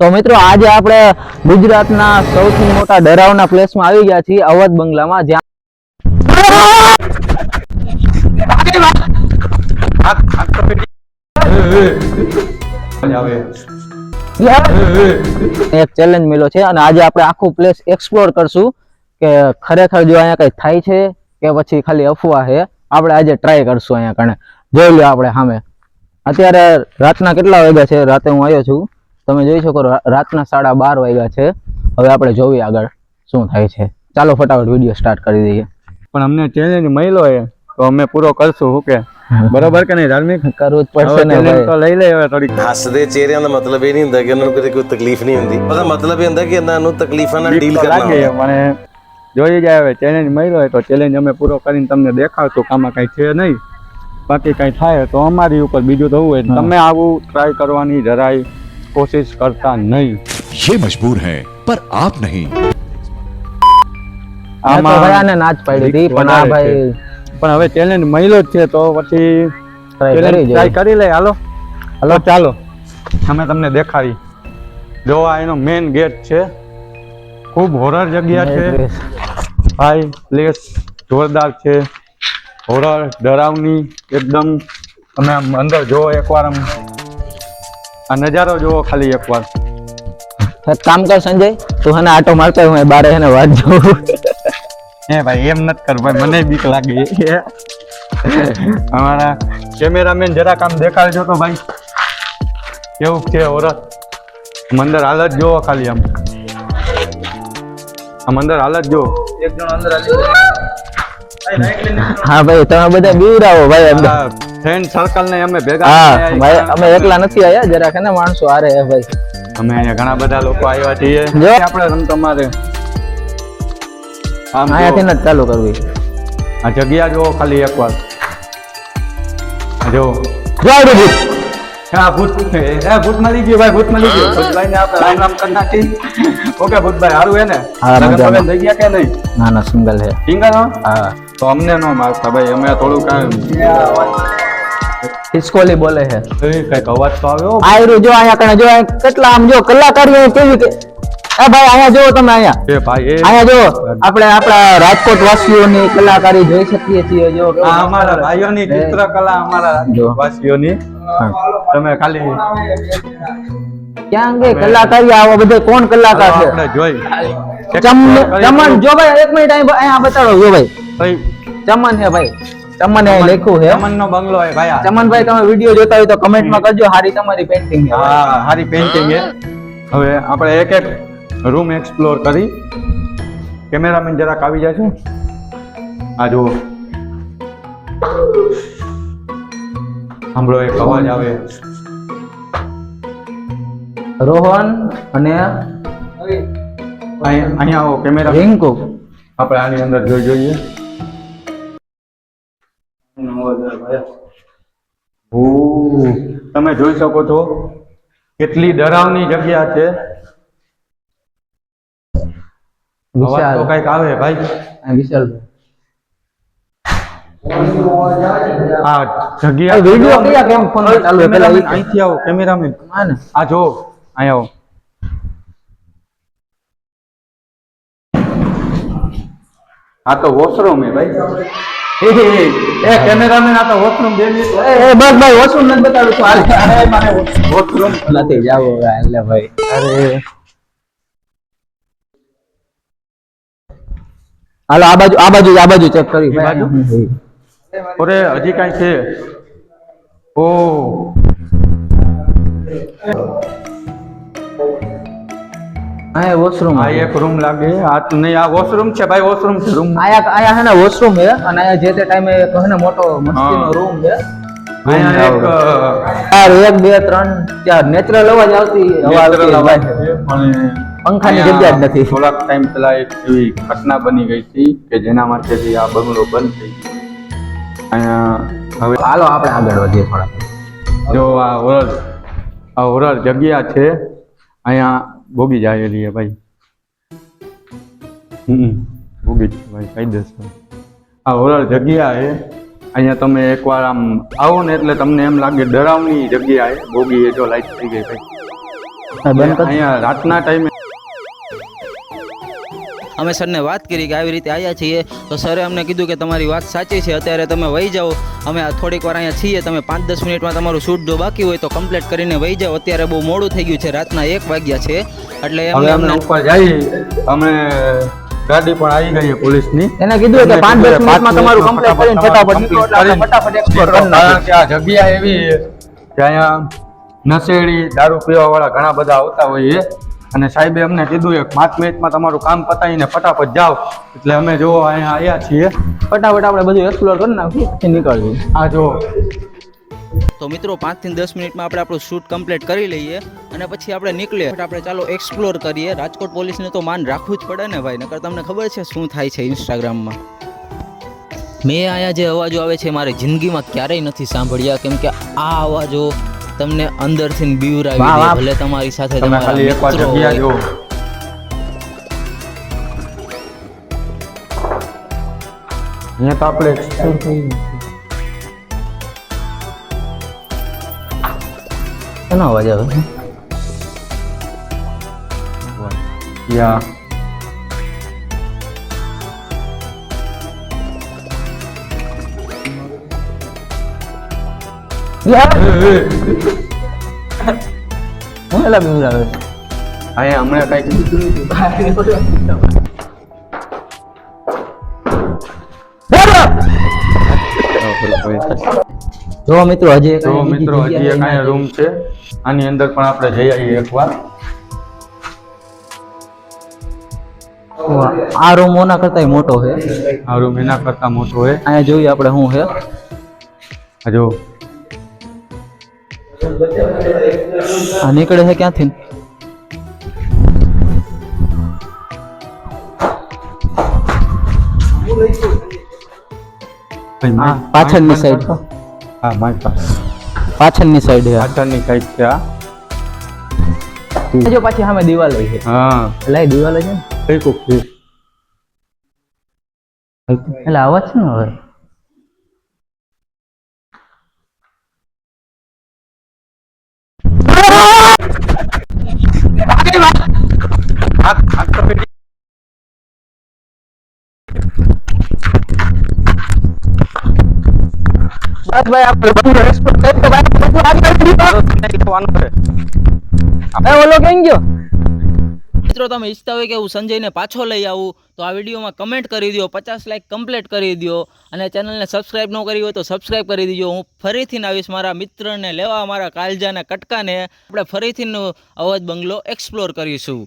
તો મિત્રો આજે આપણે ગુજરાતના સૌથી મોટા ડરાવના પ્લેસમાં આવી ગયા છીએ અવધ બંગલામાં, જ્યાં એક ચેલેન્જ મળ્યો છે અને આજે આપણે આખું પ્લેસ એક્સપ્લોર કરશું કે ખરેખર જો અહીંયા કઈ થાય છે કે પછી ખાલી અફવા છે. આપણે આજે ટ્રાય કરશું. અહીંયા કણે જોઈ લો આપણે સામે અત્યારે રાતના કેટલા વાગ્યા છે. રાતે હું આવ્યો છું, તમે જોઈ શકો રાતના 12:30 વાગ્યા છે. હવે આપણે જોઈએ આગળ શું થાય છે. ચાલો ફટાફટ વિડીયો સ્ટાર્ટ કરી દઈએ. પણ અમને ચેલેન્જ મળ્યો છે તો અમે પૂરો કરશું. શું કે બરોબર કે નહીં ધાર્મિક? કરવું જ પડશે ને ભાઈ. તો લઈ લે હવે થોડીક. ਹੱਸਦੇ ਚਿਹਰਿਆਂ ਦਾ ਮਤਲਬ ਇਹ ਨਹੀਂ ਹੁੰਦਾ ਕਿ ਉਹਨਾਂ ਨੂੰ ਕੋਈ ਤਕਲੀਫ ਨਹੀਂ ਹੁੰਦੀ. ਉਹਦਾ ਮਤਲਬ ਇਹ ਹੁੰਦਾ ਕਿ ਇਹਨਾਂ ਨੂੰ ਤਕਲੀਫਾਂ ਨਾਲ ડીલ કરना લાગે મને જોઈ જાય. હવે ચેલેન્જ મળ્યો હોય તો ચેલેન્જ અમે પૂરો કરીને તમને દેખાડશું. આમાં કઈ છે નહીં, બાકી કઈ થાય તો અમારી ઉપર. બીજું તો હોય તમે આવું ટ્રાય કરવાની જરાય કોશિશ કરતા નહીં. ये मजबूर हैं पर आप नहीं. આમાં ભાઈ આને ના જ પાડી હતી, પણ આ ભાઈ પણ હવે ચેલેન્જ મળ્યો જ છે તો પછી ટ્રાય કરી લે. હાલો હાલો ચાલો અમે તમને દેખાડી. જો આ એનો મેઇન ગેટ છે. ખૂબ હોરર જગ્યા છે ભાઈ. પ્લેસ જોરદાર છે, હોરર ડરાવની એકદમ. તમે આમ અંદર જોવો એકવાર, આમ આ નજારો જોવો ખાલી એકવાર. એક કામ કર સંજય, તું હને આટો મારતો હોય, હું બારે હને વાત જોઉં. હે ભાઈ એમ નથી કર ભાઈ, મને બીક લાગે. અમારા કેમેરામેન જરાક આમ દેખાડજો તો ભાઈ કેવું છે હોરર. અંદર હાલત જોવો ખાલી, આમ અંદર હાલત જો. એક જણ અંદર હા ભાઈ તમે બધા બીવરાવો ભાઈ. ફ્રેન્ડ સર્કલ ને અમે ભેગા. હા ભાઈ અમે એકલા નથી આવ્યા, જરાક હે ને માણસો આરે હે ભાઈ. અમે અહીંયા ઘણા બધા લોકો આવ્યા છીએ. જો આપણે રમ તમારે આમ અહીંયાથી જ ચાલુ કરવી. આ જગ્યા જોવો ખાલી એકવાર. જો જય ભૂત. હા ભૂત ભૂત મળી ગયું ભાઈ. ભૂત મળી ગયું. ભૂતભાઈ ને આપણે રામ રામ કરી નાખી. ઓકે ભૂતભાઈ સારું હે ને? હા મજામાં. થઈ ગયા કે નહીં? ના ના સિંગલ હે. સિંગલ હા તો અમને નો મારતા ભાઈ. અમે થોડું કાંઈ ખિસકોલી બોલે છે. કઈક અવાજ તો આવ્યો. આયરું જો અહીંયા કણે જો કેટલા આમ જો કલાકારીઓ કેવી કે એ ભાઈ અહીંયા જો તમે અહીંયા એ ભાઈ એ અહીંયા જો આપણે આપણા રાજકોટ વાસીઓની કલાકારી જોઈ શકીએ છીએ. જો આ અમારા ભાઈઓની ચિત્રકલા, અમારા વાસીઓની. તમે ખાલી ક્યાં ગઈ કલાકારી? આવા બધા કોણ કલાકાર છે? આપણે જોઈ ચમન જો ભાઈ એક મિનિટ અહીંયા બતાડો. જો ભાઈ ભાઈ ચમન છે ભાઈ. ચમન અહીં લખ્યું છે. ચમન નો બંગલો હે ભાઈ. ચમનભાઈ તમે વિડીયો જોતા હોય તો કમેન્ટમાં કરજો. હારી તમારી પેઇન્ટિંગ. હા હારી પેઇન્ટિંગ છે. હવે આપણે એક એક રૂમ એક્સપ્લોર કરી. કેમેરામેન જરાક આવી જાય છે. આ જુઓ સાંભળો એક અવાજ આવે. રોહન અને અહીંયા આવો કેમેરા. રિંકુ આપણે આની અંદર જોઈએ. તમે જોઈ શકો છો કેટલી ડરાવની જગ્યા છે. અવાજ તો કઈક આવે ભાઈ. વિશાલ આ જગ્યા વિડિયો કયા કેમ ફોન ચાલુ છે? પેલા અહીંથી આવો કેમેરામેન. હા ને આ જો અહીંયા આવો. આ તો વોશરૂમ હે ભાઈ. એ કેમેરામેન આ તો વોશરૂમ દે. એ બસ ભાઈ વોશરૂમ નથી બતાડું છું. અરે મારે વોશરૂમ નથી જાવ એટલે ભાઈ. અરે હાલો આ બાજુ ચેક કરી એ બાજુ? અરે હજી કઈ છે? ઓ આ વોશરૂમ. આ એક રૂમ લાગે. આ તો નહીં, આ વોશરૂમ છે ભાઈ. વોશરૂમ છે. રૂમ આયા હે ને વોશરૂમ છે અને આયા જે તે ટાઈમે એક હે ને મોટો મસ્તીનો રૂમ છે. અહીંયા એક યાર 1 2 3 ત્યાં નેચરલ અવાજ આવતી પણ પંખાની જગ્યા જ નથી. થોડાક ટાઈમ પહેલા એક એવી ઘટના બની ગઈ હતી કે જેના માટેથી આ બંગલો બંધ થઈ ગયો. અહીંયા હવે હાલો આપણે આગળ વધીએ થોડા. જો આ હોરર જગ્યા છે. અહીંયા ભોગી જાયેલી છે ભાઈ. ભોગી છે ભાઈ કાયદેસર. આ હોરર જગ્યા છે. અહીંયા તમે એકવાર આમ આવો ને એટલે તમને એમ લાગે ડરાવની જગ્યા છે. ભોગી એ જો લાઈટ થઈ ગઈ ભાઈ. બંધ કર. અહીંયા રાતના ટાઈમે અમે સરને વાત કરી કે આવી રીતે આવ્યા છીએ તો સરે અમને કીધું કે તમારી વાત સાચી છે, અત્યારે તમે વહી જાઓ, અમે આ થોડીક વાર અહીંયા છીએ, તમે 5-10 મિનિટમાં તમારું શૂટ જો બાકી હોય તો કમ્પ્લીટ કરીને વહી જાઓ. અત્યારે બહુ મોડું થઈ ગયું છે, રાતના 1 વાગ્યા છે, એટલે હવે અમને અમે ઉપર જઈએ. અમે ગાડી પણ આવી ગઈ છે પોલીસની. એને કીધું કે 5-10 મિનિટમાં તમારું કમ્પ્લીટ કરીને ફટાફટ નીકળો એટલે આપણે ફટાફટ એક્સપ્લોર કરી નાખીએ. કારણ કે આ જગ્યા એવી છે કે અહીંયા નશેડી દારૂ પીવા વાળા ઘણા બધા આવતા હોય છે, અને સાહેબે અમને કીધું કે 5 મિનિટમાં તમારું કામ પતાવીને ફટાફટ જાઓ. એટલે અમે જો અહીંયા આવ્યા છીએ, ફટાફટ આપણે બધું એક્સપ્લોર કરી નાખીએ પછી નીકળીએ. આ જો તો મિત્રો 5 થી 10 મિનિટમાં આપણે આપણું શૂટ કમ્પ્લીટ કરી લઈએ અને પછી આપણે નીકળીએ. આપણે ચાલો એક્સપ્લોર કરીએ. રાજકોટ પોલીસને તો માન રાખવું જ પડે ને ભાઈ, નકર તમને ખબર છે શું થાય છે ઇન્સ્ટાગ્રામમાં. મેં આયા જે અવાજો આવે છે મારી જિંદગીમાં ક્યારેય નથી સાંભળ્યા, કેમ કે આ અવાજો તમને અંદરથી બીવરાવી વાહ, દે, વાહ. ભલે તમારી સાથે તમે તમારા ખાલી એકવાર મિત્રો જગ્યા હોય. જો. અહીંયા તો આપણે explore કરી એનો અવાજ આવે યા હું એલા બીવરાવે છે. અહીંયા હમણાં કઈક જો મિત્રો હજી એક તો અહીંયા મિત્રો બીજી હજી એક જગ્યાએ અહીંયા રૂમ છે, આની અંદર પણ આપણે જઈ આવીએ એકવાર. આ રૂમ ઓના કરતા મોટો છે. આ રૂમ એના કરતા મોટો હોય. અહીંયા જોઈએ આપણે શું છે. આ જો આ નીકળે છે ક્યાંથી? હા, પાછળની સાઈડ. હા મારી પાસે પાછળની સાઈડ છે. પાછળની સાઈડ છે આ. જો પાછી સામે દિવાલ છે. હા એટલે એ દિવાલ છે ને કઈ કોક છે. એટલે અવાજ છે ને હવે. બસ ભાઈ આપણે બધું એક્સપોર્ટ કરી તો ભાઈ બધું આગળ એ ઓલો કેમ ગયો? મિત્રો તમે ઈચ્છતા હોય કે હું સંજયને પાછો લઈ આવું તો આ વિડીયોમાં કમેન્ટ કરી દો, 50 લાઈક કમ્પ્લીટ કરી દો, અને ચેનલને સબસ્ક્રાઈબ ન કરી હોય તો સબસ્ક્રાઈબ કરી દીજો. હું ફરીથી આવીશ મારા મિત્રને લેવા, મારા કાલજાના કટકાને. આપણે ફરીથી અવધ બંગલો એક્સપ્લોર કરીશું.